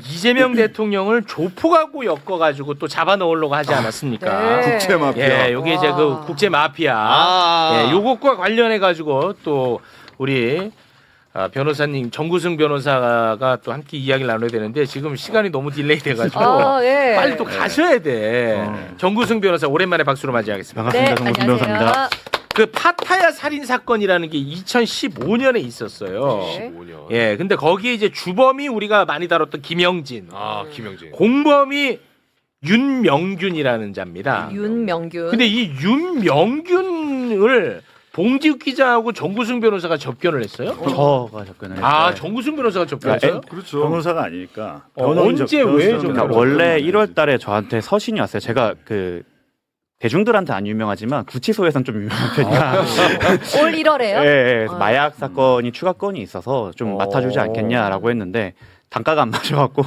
이재명 대통령을 조폭하고 엮어가지고 또 잡아넣으려고 하지 않았습니까? 네. 국제 마피아. 예, 여기 이제 그 국제 마피아. 예, 요것과 관련해가지고 또 우리 변호사님 정구승 변호사가 또 함께 이야기를 나눠야 되는데 지금 시간이 너무 딜레이 돼가지고 예. 빨리 또 가셔야 돼. 정구승 변호사 오랜만에 박수로 맞이하겠습니다. 네, 반갑습니다. 정구승 변호사입니다. 그 파타야 살인 사건이라는 게 2015년에 있었어요. 네. 15년. 예, 근데 거기에 이제 주범이 우리가 많이 다뤘던 김영진, 김영진. 공범이 윤명균이라는 자입니다. 윤명균. 근데 이 윤명균을 봉지욱 기자하고 정구승 변호사가 접견을 했어요? 저가 접근을 했어요. 아, 정구승 변호사가 접견했어요? 그렇죠. 변호사가 아니니까. 언제 왜 좀? 그러니까 원래 1월달에 저한테 서신이 왔어요. 제가 그 대중들한테 안 유명하지만 구치소에선 좀 유명한 편이라. 올 1월에요? 예, 마약 사건이 추가 건이 있어서 좀 맡아주지 않겠냐라고 했는데 단가가 안 맞아갖고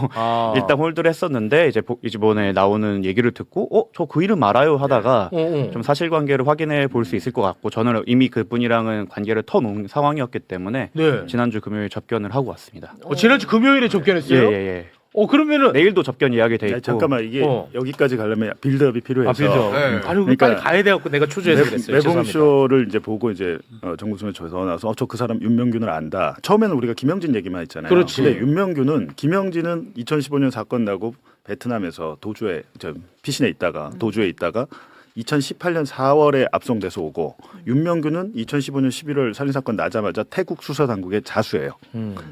일단 홀드를 했었는데 이제 이번에 나오는 얘기를 듣고 저 그 이름 알아요 하다가 좀 사실관계를 확인해 볼 수 있을 것 같고 저는 이미 그분이랑은 관계를 터놓은 상황이었기 때문에 네. 지난주 금요일 접견을 하고 왔습니다. 지난주 금요일에 접견했어요? 예. 그러면은 내일도 접견 예약이 돼 있고. 잠깐만 이게 여기까지 가려면 빌드업이 필요해서. 빌드업. 네. 아니 그러니까 빨리 가야 돼갖고 내가 초조해서 그랬어요. 죄송합니다. 매봉쇼를 이제 보고 이제 정구승에 전화 와서 저 그 사람 윤명균을 안다. 처음에는 우리가 김영진 얘기만 했잖아요. 그렇지. 근데 김영진은 2015년 사건 나고 베트남에서 도주에 피신해 있다가 도주에 있다가 2018년 4월에 압송돼서 오고 윤명균은 2015년 11월 살인 사건 나자마자 태국 수사 당국에 자수해요.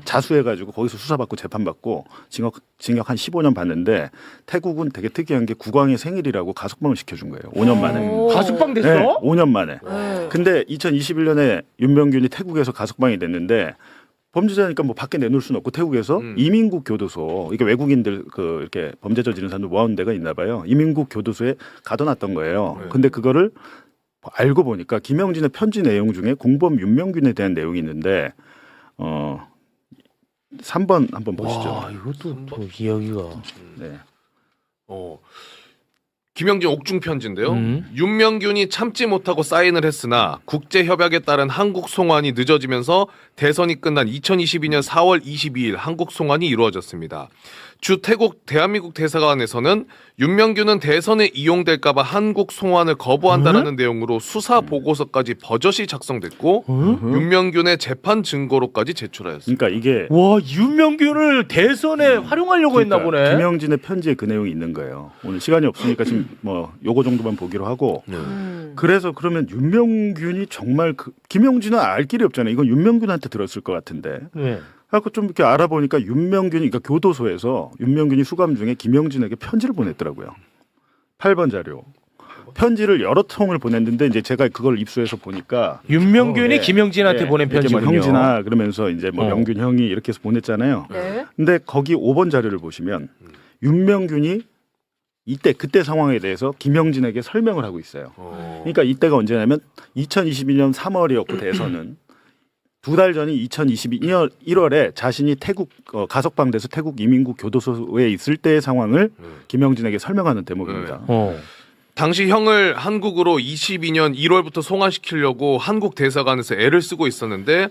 자수해가지고 거기서 수사받고 재판받고 징역 한 15년 받는데 태국은 되게 특이한 게 국왕의 생일이라고 가석방을 시켜준 거예요. 5년 만에. 가석방 됐어? 네, 5년 만에. 네. 근데 2021년에 윤명균이 태국에서 가석방이 됐는데 범죄자니까 뭐 밖에 내놓을 수는 없고 태국에서 이민국 교도소 이게 외국인들 그 이렇게 범죄 저지른 사람들 모아놓은 데가 있나 봐요. 이민국 교도소에 가둬놨던 거예요. 근데 그거를 알고 보니까 김영진의 편지 내용 중에 공범 윤명균에 대한 내용이 있는데 3번 한번 보시죠. 와, 이것도 또 이야기가. 네. 김영진 옥중 편지인데요. 윤명균이 참지 못하고 사인을 했으나 국제 협약에 따른 한국 송환이 늦어지면서 대선이 끝난 2022년 4월 22일 한국 송환이 이루어졌습니다. 주 태국 대한민국 대사관에서는 윤명균은 대선에 이용될까봐 한국 송환을 거부한다라는 내용으로 수사 보고서까지 버젓이 작성됐고 윤명균의 재판 증거로까지 제출하였습니다. 그러니까 이게 와, 윤명균을 대선에 활용하려고 했나 보네. 김영진의 편지에 그 내용이 있는 거예요. 오늘 시간이 없으니까 지금 뭐 요거 정도만 보기로 하고. 그래서 그러면 윤명균이 정말 김영진은 알 길이 없잖아요. 이건 윤명균한테 들었을 것 같은데. 네. 그래서 좀 이렇게 알아보니까 윤명균이 그러니까 교도소에서 윤명균이 수감 중에 김영진에게 편지를 보냈더라고요. 8번 자료. 편지를 여러 통을 보냈는데 이제 제가 그걸 입수해서 보니까 윤명균이 김영진한테 보낸 이렇게 뭐 편지군요. 형진아 그러면서 이제 뭐 명균 형이 이렇게 해서 보냈잖아요. 네. 근데 거기 5번 자료를 보시면 윤명균이 그때 상황에 대해서 김영진에게 설명을 하고 있어요. 그러니까 이때가 언제냐면 2022년 3월이었고 대선은 2달 전이 2022년 1월에 자신이 태국 가석방돼서 태국 이민국 교도소에 있을 때의 상황을 김영진에게 설명하는 대목입니다. 당시 형을 한국으로 22년 1월부터 송환시키려고 한국 대사관에서 애를 쓰고 있었는데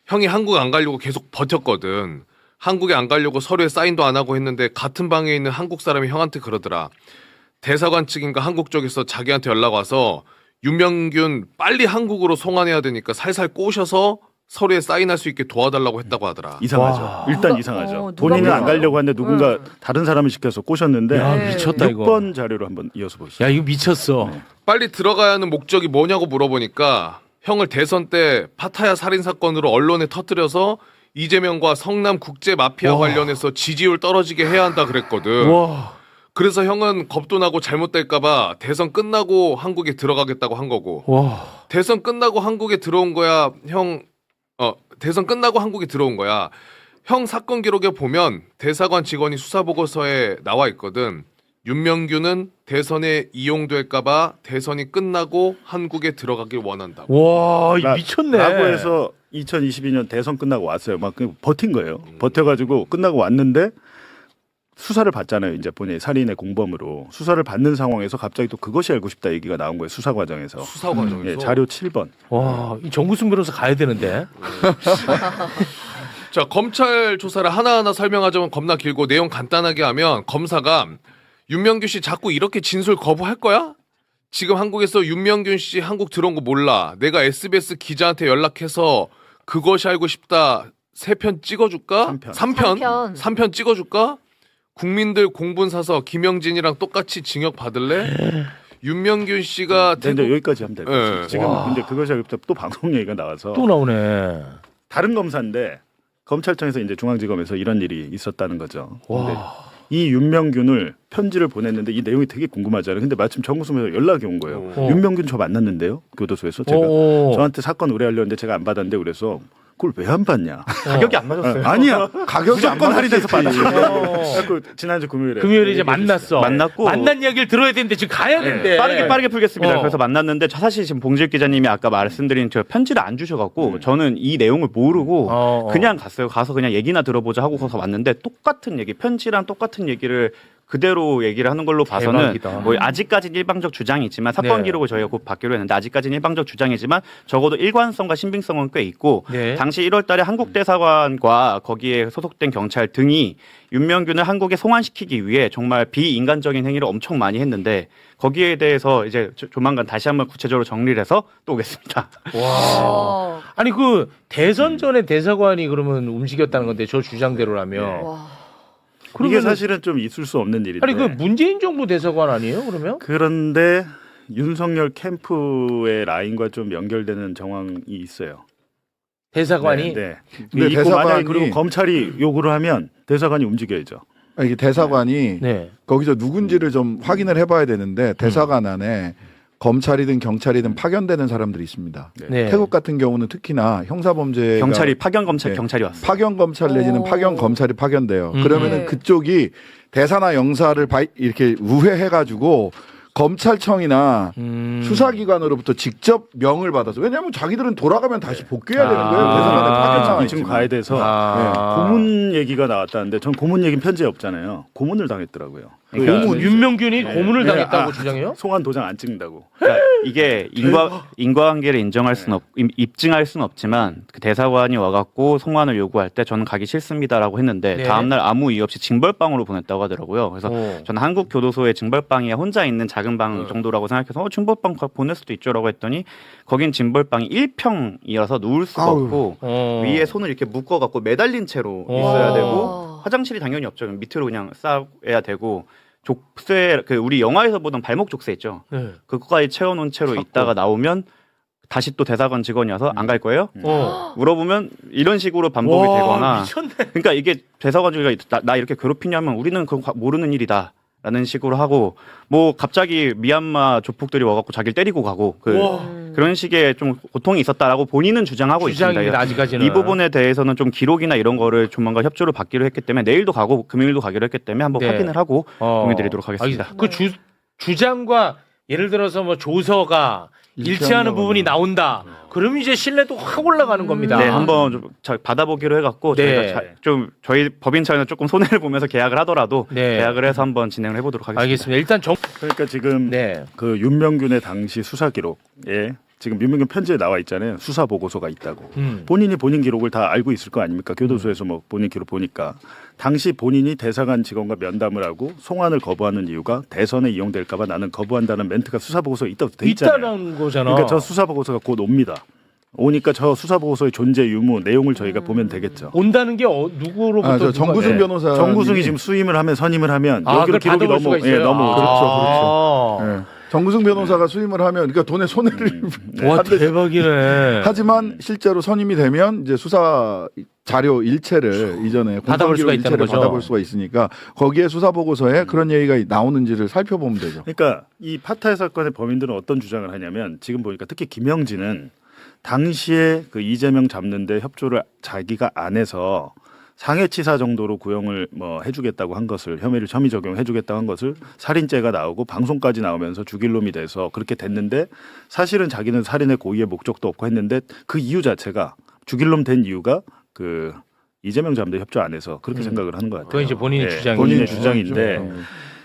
형이 한국 안 가려고 계속 버텼거든. 한국에 안 가려고 서류에 사인도 안 하고 했는데 같은 방에 있는 한국 사람이 형한테 그러더라. 대사관 측인가 한국 쪽에서 자기한테 연락 와서 윤명균 빨리 한국으로 송환해야 되니까 살살 꼬셔서 서류에 사인할 수 있게 도와달라고 했다고 하더라. 이상하죠. 와. 일단 이상하죠. 누가 본인은 안 그래요? 가려고 하는데 누군가 다른 사람을 시켜서 꼬셨는데 야, 미쳤다 이거. 6번 자료로 한번 이어서 보시죠. 야, 이거 미쳤어. 빨리 들어가야 하는 목적이 뭐냐고 물어보니까 형을 대선 때 파타야 살인 사건으로 언론에 터뜨려서 이재명과 성남 국제 마피아 관련해서 지지율 떨어지게 해야 한다 그랬거든. 와. 그래서 형은 겁도 나고 잘못될까봐 대선 끝나고 한국에 들어가겠다고 한 거고. 와. 대선 끝나고 한국에 들어온 거야. 대선 끝나고 한국에 들어온 거야. 형 사건 기록에 보면 대사관 직원이 수사 보고서에 나와 있거든. 윤명균은 대선에 이용될까봐 대선이 끝나고 한국에 들어가길 원한다고. 와, 이거 미쳤네. 라고 해서 2022년 대선 끝나고 왔어요. 막 그냥 버틴 거예요. 버텨가지고 끝나고 왔는데 수사를 받잖아요. 이제 본인이 살인의 공범으로 수사를 받는 상황에서 갑자기 또 그것이 알고 싶다 얘기가 나온 거예요. 수사 과정에서. 수사 과정에서. 예, 자료 7번. 와, 이 정구승 변호사 가야 되는데. 자, 검찰 조사를 하나하나 설명하자면 겁나 길고 내용 간단하게 하면 검사가 윤명규 씨 자꾸 이렇게 진술 거부할 거야? 지금 한국에서 윤명균 씨 한국 들어온 거 몰라. 내가 SBS 기자한테 연락해서 그것이 알고 싶다. 3편 찍어줄까? 3편. 3편 찍어줄까? 국민들 공분 사서 김영진이랑 똑같이 징역 받을래? 윤명균 씨가 네, 이제 여기까지 하면 될 것 같아요. 네. 지금 근데 그것이 알고 싶다 또 방송 얘기가 나와서 또 나오네. 다른 검사인데 검찰청에서 이제 중앙지검에서 이런 일이 있었다는 거죠. 근데 와. 이 윤명균을 편지를 보냈는데 이 내용이 되게 궁금하잖아요. 근데 마침 정무수에서 연락이 온 거예요. 윤명균 저 만났는데요. 교도소에서 제가 저한테 사건 의뢰하려는데 제가 안 받았는데 그래서 그걸 왜 안 받냐? 가격이 안 맞았어요. 아니야. 가격이 안 무조건 할인해서 맞았겠지. 받았어. 그 지난주 금요일에 금요일에 이제 만났어. 만났고 만난 이야기를 들어야 되는데 지금 가야 된대. 빠르게 풀겠습니다. 어. 그래서 만났는데 사실 지금 봉질 기자님이 아까 말씀드린 저 편지를 안 주셔갖고 저는 이 내용을 모르고 그냥 갔어요. 가서 그냥 얘기나 들어보자 하고 가서 왔는데 똑같은 얘기, 편지랑 똑같은 얘기를 그대로 얘기를 하는 걸로 봐서는 대박이다. 뭐 아직까지는 일방적 주장이지만 사건 네. 기록을 저희가 곧 받기로 했는데 아직까지는 일방적 주장이지만 적어도 일관성과 신빙성은 꽤 있고 네. 당시 1월달에 한국 대사관과 거기에 소속된 경찰 등이 윤명균을 한국에 송환시키기 위해 정말 비인간적인 행위를 엄청 많이 했는데 거기에 대해서 이제 조만간 다시 한번 구체적으로 정리를 해서 또 오겠습니다. 와. 아니 그 대선 전에 대사관이 그러면 움직였다는 건데 저 주장대로라면. 와. 이게 사실은 좀 있을 수 없는 일인데. 아니 그 문재인 정부 대사관 아니에요 그러면? 그런데 윤석열 캠프의 라인과 좀 연결되는 정황이 있어요. 대사관이. 네. 근데 있고 대사관이- 만약에 그리고 검찰이 요구를 하면 대사관이 움직여야죠. 이게 대사관이 네. 거기서 누군지를 좀 확인을 해봐야 되는데 대사관 안에 검찰이든 경찰이든 파견되는 사람들이 있습니다. 네. 태국 같은 경우는 특히나 형사범죄 경찰이 파견 검찰 네. 경찰이 왔어요. 파견 검찰 내지는 오. 파견 검찰이 파견돼요. 그러면은 네. 그쪽이 대사나 영사를 이렇게 우회해가지고 검찰청이나 수사기관으로부터 직접 명을 받아서 왜냐하면 자기들은 돌아가면 다시 복귀해야 되는 거예요. 아. 대사관에 파견 상황이 지금 있지만. 가야 돼서 고문 얘기가 나왔다는데 전 고문 얘기는 편지에 없잖아요. 고문을 당했더라고요. 고문 그 윤명균이 고문을 네. 당했다고 아, 주장해요? 송환 도장 안 찍는다고. 그러니까 이게 인과관계를 인정할 수는 입증할 수는 없지만 그 대사관이 와갖고 송환을 요구할 때 저는 가기 싫습니다라고 했는데 네. 다음날 아무 이유 없이 징벌방으로 보냈다고 하더라고요. 그래서 오. 저는 한국 교도소에 징벌방이 혼자 있는 작은 방 정도라고 생각해서 징벌방 보낼 수도 있죠라고 했더니 거긴 징벌방이 1평이어서 누울 수가 아우. 없고 위에 손을 이렇게 묶어갖고 매달린 채로 어. 있어야 되고 화장실이 당연히 없죠. 밑으로 그냥 쌓아야 되고 족쇄 그 우리 영화에서 보던 발목 족쇄 있죠. 네. 그거까지 채워놓은 채로 있다가 나오면 다시 또 대사관 직원이 와서 안 갈 거예요? 물어보면 이런 식으로 반복이 와, 되거나 미쳤네. 그러니까 이게 대사관 직원이 나 이렇게 괴롭히냐면 우리는 그거 모르는 일이다. 라는 식으로 하고 뭐 갑자기 미얀마 조폭들이 와갖고 자기를 때리고 가고 그런 식의 좀 고통이 있었다라고 본인은 주장하고 주장입니다, 있습니다. 아직까지는. 이 부분에 대해서는 좀 기록이나 이런 거를 조만간 협조를 받기로 했기 때문에 내일도 가고 금요일도 가기로 했기 때문에 한번 네. 확인을 하고 공유드리도록 하겠습니다. 그 주장과 예를 들어서 뭐 조서가 일치하는 부분이 나온다. 그럼 이제 신뢰도 확 올라가는 겁니다. 네, 한번 좀 받아보기로 해갖고 네. 저희가 좀 저희 법인 차에는 조금 손해를 보면서 계약을 하더라도 네. 계약을 해서 한번 진행을 해보도록 하겠습니다. 알겠습니다. 일단 그러니까 지금 네. 그 윤명균의 당시 수사 기록에 지금 윤명균 편지에 나와 있잖아요. 수사 보고서가 있다고. 본인이 본인 기록을 다 알고 있을 거 아닙니까? 교도소에서 뭐 본인 기록 보니까 당시 본인이 대사관 직원과 면담을 하고 송환을 거부하는 이유가 대선에 이용될까봐 나는 거부한다는 멘트가 수사 보고서에 있다고 돼 있잖아요. 있다는 거잖아. 그러니까 저 수사 보고서가 곧 옵니다. 오니까 저 수사 보고서의 존재 유무 내용을 저희가 보면 되겠죠. 온다는 게 누구로부터 저 정구승 네. 변호사 정구승이 지금 수임을 하면 선임을 하면 여기로 그걸 기록이 받아볼 수가 너무 있어요? 너무 그렇죠. 네. 정구승 변호사가 수임을 하면 그러니까 돈의 손해를 와 한대- 대박이네. 하지만 실제로 선임이 되면 이제 수사 자료 일체를 이전에 받아볼 수가 공판 기록 있다는 일체를 거죠. 받아볼 수가 있으니까 거기에 수사 보고서에 그런 얘기가 나오는지를 살펴보면 되죠. 그러니까 이 파타야 사건의 범인들은 어떤 주장을 하냐면 지금 보니까 특히 김영진은 당시에 그 이재명 잡는데 협조를 자기가 안 해서 상해치사 정도로 구형을 뭐 해주겠다고 한 것을 혐의 적용해주겠다고 한 것을 살인죄가 나오고 방송까지 나오면서 죽일 놈이 돼서 그렇게 됐는데 사실은 자기는 살인의 고의의 목적도 없고 했는데 그 이유 자체가 죽일 놈 된 이유가 그 이재명 잡는데 협조 안 해서 그렇게 생각을 하는 것 같아요. 그건 이제 본인의 네, 주장이죠. 본인의 주장인데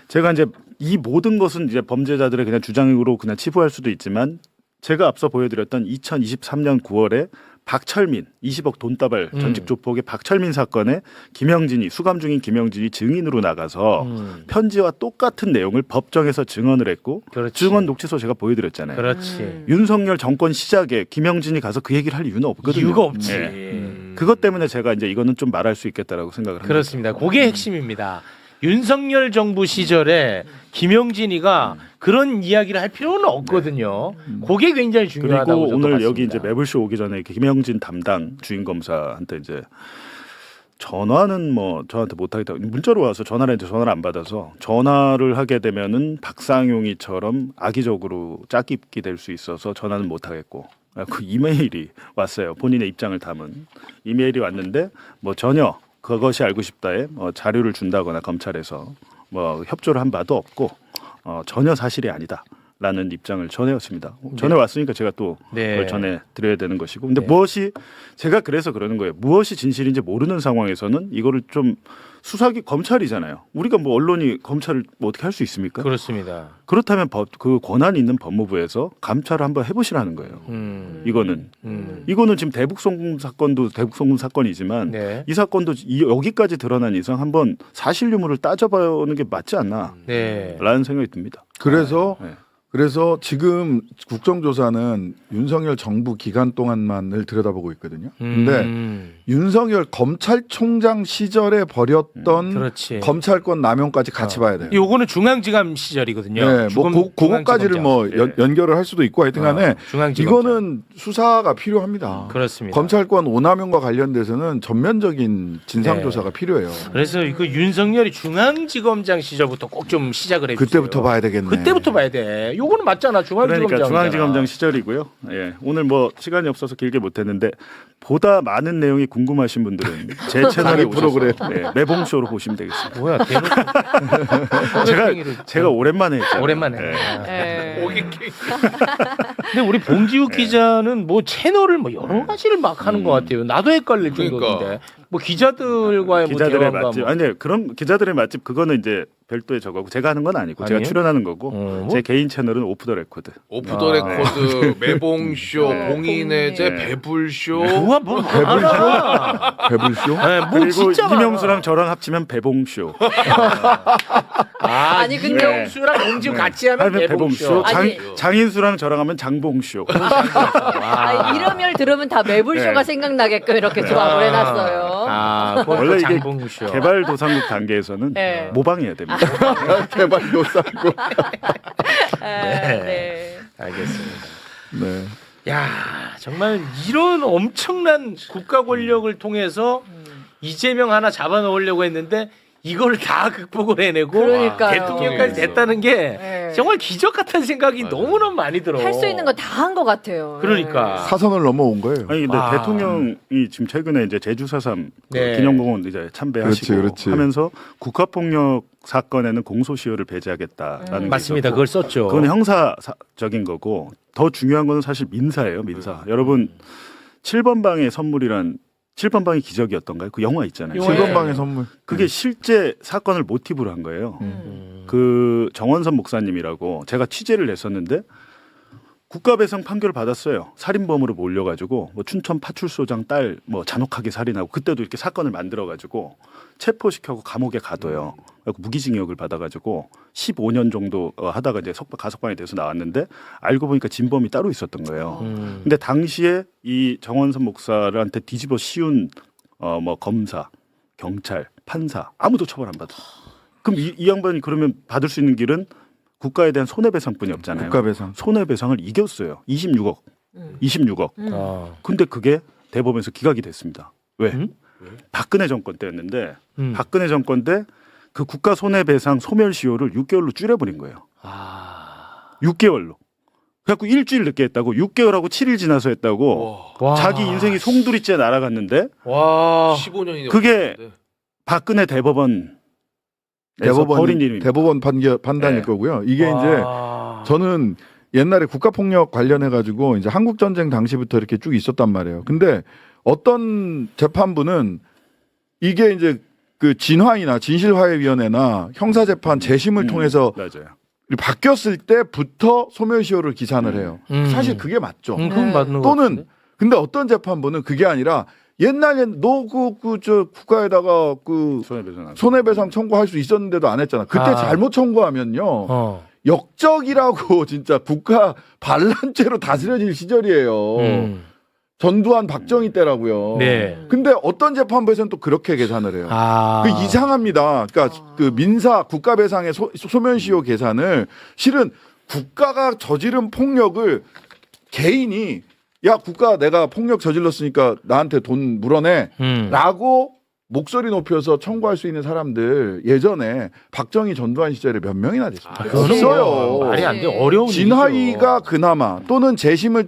제가 이제 이 모든 것은 이제 범죄자들의 그냥 주장으로 그냥 치부할 수도 있지만 제가 앞서 보여드렸던 2023년 9월에 박철민 20억 돈다발 전직 조폭의 박철민 사건에 김영진이 수감 중인 김영진이 증인으로 나가서 편지와 똑같은 내용을 법정에서 증언을 했고 그렇지. 증언 녹취서 제가 보여드렸잖아요. 그렇지. 윤석열 정권 시작에 김영진이 가서 그 얘기를 할 이유는 없거든요. 이유가 없지. 그것 때문에 제가 이제 이거는 좀 말할 수 있겠다라고 생각을 합니다. 그렇습니다. 그게 핵심입니다. 윤석열 정부 시절에 김영진이가 그런 이야기를 할 필요는 없거든요. 그게 굉장히 중요하다고 그리고 저도 오늘 봤습니다. 여기 이제 매블쇼 오기 전에 김영진 담당 주임 검사한테 이제 전화는 뭐 저한테 못 하겠다. 문자로 와서 전화를 했는데 전화를 안 받아서 전화를 하게 되면은 박상용이처럼 악의적으로 짝입기 될 수 있어서 전화는 못 하겠고 그 이메일이 왔어요. 본인의 입장을 담은 이메일이 왔는데 뭐 전혀 그것이 알고 싶다에 자료를 준다거나 검찰에서 뭐 협조를 한 바도 없고 전혀 사실이 아니다라는 입장을 전해왔습니다. 전해왔으니까 제가 또 네. 그걸 전해드려야 되는 것이고 근데 무엇이 제가 그래서 그러는 거예요. 무엇이 진실인지 모르는 상황에서는 이거를 좀 수사기 검찰이잖아요. 우리가 뭐 언론이 검찰을 뭐 어떻게 할 수 있습니까? 그렇습니다. 그렇다면 그 권한이 있는 법무부에서 감찰을 한번 해보시라는 거예요. 이거는 지금 대북송금 사건도 대북송금 사건이지만 네. 이 사건도 여기까지 드러난 이상 한번 사실 유무를 따져보는 게 맞지 않나라는 네. 생각이 듭니다. 그래서 네. 그래서 지금 국정조사는 윤석열 정부 기간 동안만을 들여다보고 있거든요. 근데 윤석열 검찰총장 시절에 벌였던 그렇지. 검찰권 남용까지 같이 봐야 돼요. 요거는 중앙지검 시절이거든요. 네, 뭐 그거까지를 뭐 예. 연결을 할 수도 있고 하여튼간에 중앙지검장. 이거는 수사가 필요합니다. 그렇습니다. 검찰권 오남용과 관련돼서는 전면적인 진상조사가 필요해요. 그래서 이거 윤석열이 중앙지검장 시절부터 꼭 좀 시작을 해주세요. 그때부터 봐야 되겠네. 그때부터 봐야 돼. 요거는 맞잖아. 중앙지검장. 그러니까 중앙지검장 시절이고요. 예, 오늘 뭐 시간이 없어서 길게 못했는데 보다 많은 내용이 궁금하신 분들은 제 채널에 오셔서 프로그램. 네, 매봉쇼로 보시면 되겠습니다. 뭐야? 대놓고 제가 오랜만에 했잖아요. 오랜만에. 예. 네. 근데 우리 봉지욱 기자는 뭐 채널을 뭐 여러 가지를 막 하는 것 같아요. 나도 헷갈릴 그러니까. 정도인데. 뭐 기자들과의 뭐 기자들의 대화가 맛집. 뭐. 아니 그럼 기자들의 맛집 그거는 이제 별도의 저거고 제가 하는 건 아니고 제가 아니에요? 출연하는 거고 뭐? 제 개인 채널은 오프 더 레코드. 오프 더 레코드, 매봉쇼, 네. 봉인해제, 네. 배불쇼. 뭐야 뭐 많아. 배불쇼? 네, 뭐 그리고 진짜 많아. 이명수랑 저랑 합치면 배봉쇼. 아니, 근데 이명수랑 봉지욱 같이 하면 배봉쇼. 대봉쇼. 아니. 장인수랑 저랑 하면 장봉쇼. 아, 이름을 들으면 다 매불쇼가 네. 생각나게끔 이렇게 조합을 해놨어요. 아, 원래 이게 장봉쇼. 개발도상국 단계에서는 네. 모방해야 됩니다. 개발도 싸고. 네. 알겠습니다. 네. 야, 정말 이런 엄청난 국가 권력을 통해서 이재명 하나 잡아넣으려고 했는데 이걸 다 극복을 해내고 그러니까요. 대통령까지 됐다는 게 네. 정말 기적 같은 생각이 너무너무 많이 들어. 할 수 있는 거 다 한 것 같아요. 그러니까. 사선을 넘어온 거예요. 아니 근데 와. 대통령이 지금 최근에 이제 제주 4.3 네. 기념공원 이제 참배하시고 그렇지. 하면서 국가폭력 사건에는 공소시효를 배제하겠다라는 게 맞습니다. 있었고 그걸 썼죠. 그건 형사적인 거고 더 중요한 거는 사실 민사예요. 민사. 여러분 7번 방의 선물이란 7번 방이 기적이었던가요? 그 영화 있잖아요. 영화에. 7번 방의 선물. 그게 실제 사건을 모티브로 한 거예요. 그 정원선 목사님이라고 제가 취재를 했었는데 국가배상 판결을 받았어요. 살인범으로 몰려가지고 뭐 춘천 파출소장 딸 뭐 잔혹하게 살인하고 그때도 이렇게 사건을 만들어가지고 체포시켜고 감옥에 가둬요. 무기징역을 받아가지고 15년 정도 하다가 이제 가석방이 돼서 나왔는데 알고 보니까 진범이 따로 있었던 거예요. 근데 당시에 이 정원선 목사한테 뒤집어 씌운 뭐 검사, 경찰, 판사 아무도 처벌 안 받아. 그럼 이 양반이 그러면 받을 수 있는 길은 국가에 대한 손해배상뿐이 없잖아요. 국가배상. 손해배상을 이겼어요. 26억. 26억. 아. 근데 그게 대법원에서 기각이 됐습니다. 왜? 박근혜 정권 때였는데 박근혜 정권 때 그 국가 손해배상 소멸시효를 6개월로 줄여버린 거예요. 6개월로. 그래갖고 일주일 늦게 했다고 6개월하고 7일 지나서 했다고 와. 자기 인생이 송두리째 날아갔는데 와. 15년이 그게 박근혜 대법원 벌인 일입니다. 대법원 판단일 네. 거고요. 이게 이제 와. 저는 옛날에 국가폭력 관련해 가지고 이제 한국전쟁 당시부터 이렇게 쭉 있었단 말이에요. 근데 어떤 재판부는 이게 이제 그 진화이나 진실화해위원회나 형사재판 재심을 통해서 맞아요. 바뀌었을 때부터 소멸시효를 기산을 해요. 사실 그게 맞죠. 그건 맞는 거 또는 같은데? 근데 어떤 재판부는 그게 아니라 옛날엔 너 저 국가에다가 그 손해배상 청구할 수 있었는데도 안 했잖아. 그때 잘못 청구하면요. 역적이라고 진짜 국가 반란죄로 다스려질 시절이에요. 전두환 박정희 때라고요. 네. 근데 어떤 재판부에서는 또 그렇게 계산을 해요. 그 이상합니다. 그러니까 그 민사 국가배상의 소멸시효 계산을 실은 국가가 저지른 폭력을 개인이 야 국가 내가 폭력 저질렀으니까 나한테 돈 물어내 라고 목소리 높여서 청구할 수 있는 사람들 예전에 박정희 전두환 시절에 몇 명이나 됐습니까? 없어요. 말이 안 돼. 어려운 진화위가 일이죠. 그나마 또는 재심을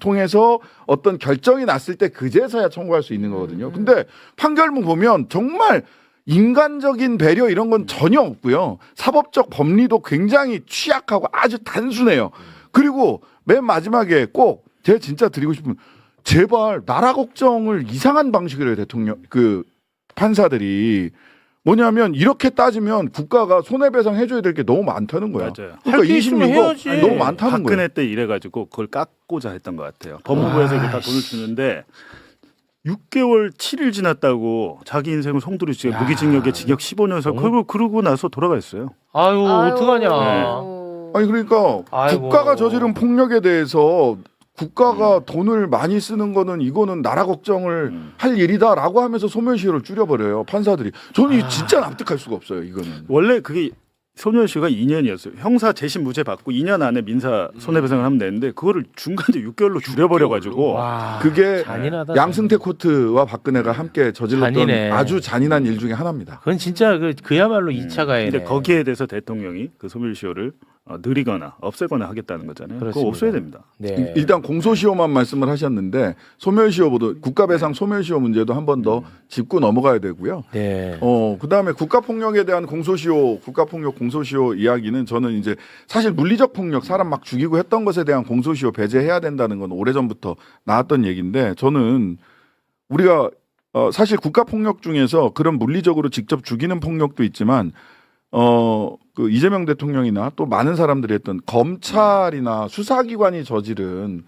통해서 어떤 결정이 났을 때 그제서야 청구할 수 있는 거거든요. 근데 판결문 보면 정말 인간적인 배려 이런 건 전혀 없고요. 사법적 법리도 굉장히 취약하고 아주 단순해요. 그리고 맨 마지막에 꼭 제가 진짜 드리고 싶은 제발 나라 걱정을 이상한 방식으로 해요. 대통령 그 판사들이 뭐냐면 이렇게 따지면 국가가 손해배상 해줘야 될 게 너무 많다는 거야. 맞아요. 그러니까 26억 해야지. 너무 많다는 거예요. 박근혜 때 이래가지고 그걸 깎고자 했던 것 같아요. 법무부에서 이거 다 돈을 주는데 6개월 7일 지났다고 자기 인생을 송두리 지금 무기징역에 징역 15년서 그러고 나서 돌아갔어요. 아유, 어떡하냐. 아니 그러니까 아이고. 국가가 저지른 폭력에 대해서 국가가 돈을 많이 쓰는 거는 이거는 나라 걱정을 할 일이다라고 하면서 소멸시효를 줄여버려요 판사들이. 저는 이거 진짜 납득할 수가 없어요 이거는. 원래 그게 소멸시효가 2년이었어요. 형사 재심 무죄 받고 2년 안에 민사 손해배상을 하면 되는데 그거를 중간에 6개월로 줄여버려가지고 그게 잔인하다. 양승태 코트와 박근혜가 함께 저질렀던 잔인해. 아주 잔인한 일 중에 하나입니다. 그건 진짜 그야말로 2차 가해네. 근데 거기에 대해서 대통령이 그 소멸시효를 느리거나 없애거나 하겠다는 거잖아요. 그거 그렇습니다. 없애야 됩니다. 네. 일단 공소시효만 말씀을 하셨는데 소멸시효보다 국가배상 소멸시효 문제도 한 번 더 짚고 넘어가야 되고요. 네. 그다음에 국가폭력에 대한 공소시효, 국가폭력 공소시효 이야기는 저는 이제 사실 물리적 폭력, 사람 막 죽이고 했던 것에 대한 공소시효 배제해야 된다는 건 오래전부터 나왔던 얘기인데 저는 우리가 사실 국가폭력 중에서 그런 물리적으로 직접 죽이는 폭력도 있지만 그 이재명 대통령이나 또 많은 사람들이 했던 검찰이나 수사기관이 저지른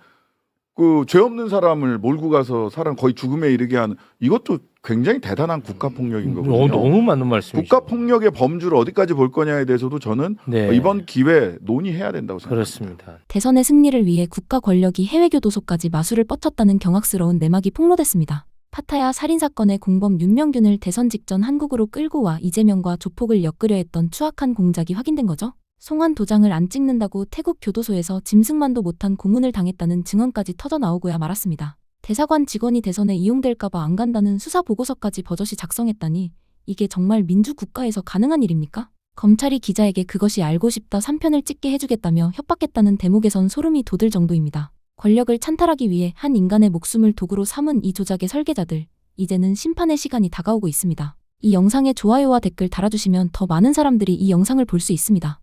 그 죄 없는 사람을 몰고 가서 사람 거의 죽음에 이르게 하는 이것도 굉장히 대단한 국가폭력인 거거든요. 너무 맞는 말씀이시죠. 국가폭력의 범주를 어디까지 볼 거냐에 대해서도 저는 네. 이번 기회에 논의해야 된다고 생각합니다. 그렇습니다. 대선의 승리를 위해 국가 권력이 해외교도소까지 마술을 뻗쳤다는 경악스러운 내막이 폭로됐습니다. 파타야 살인사건의 공범 윤명균을 대선 직전 한국으로 끌고 와 이재명과 조폭을 엮으려 했던 추악한 공작이 확인된 거죠. 송환 도장을 안 찍는다고 태국 교도소에서 짐승만도 못한 고문을 당했다는 증언까지 터져나오고야 말았습니다. 대사관 직원이 대선에 이용될까 봐 안 간다는 수사 보고서까지 버젓이 작성했다니 이게 정말 민주국가에서 가능한 일입니까? 검찰이 기자에게 그것이 알고 싶다 3편을 찍게 해주겠다며 협박했다는 대목에선 소름이 돋을 정도입니다. 권력을 찬탈하기 위해 한 인간의 목숨을 도구로 삼은 이 조작의 설계자들, 이제는 심판의 시간이 다가오고 있습니다. 이 영상에 좋아요와 댓글 달아주시면 더 많은 사람들이 이 영상을 볼 수 있습니다.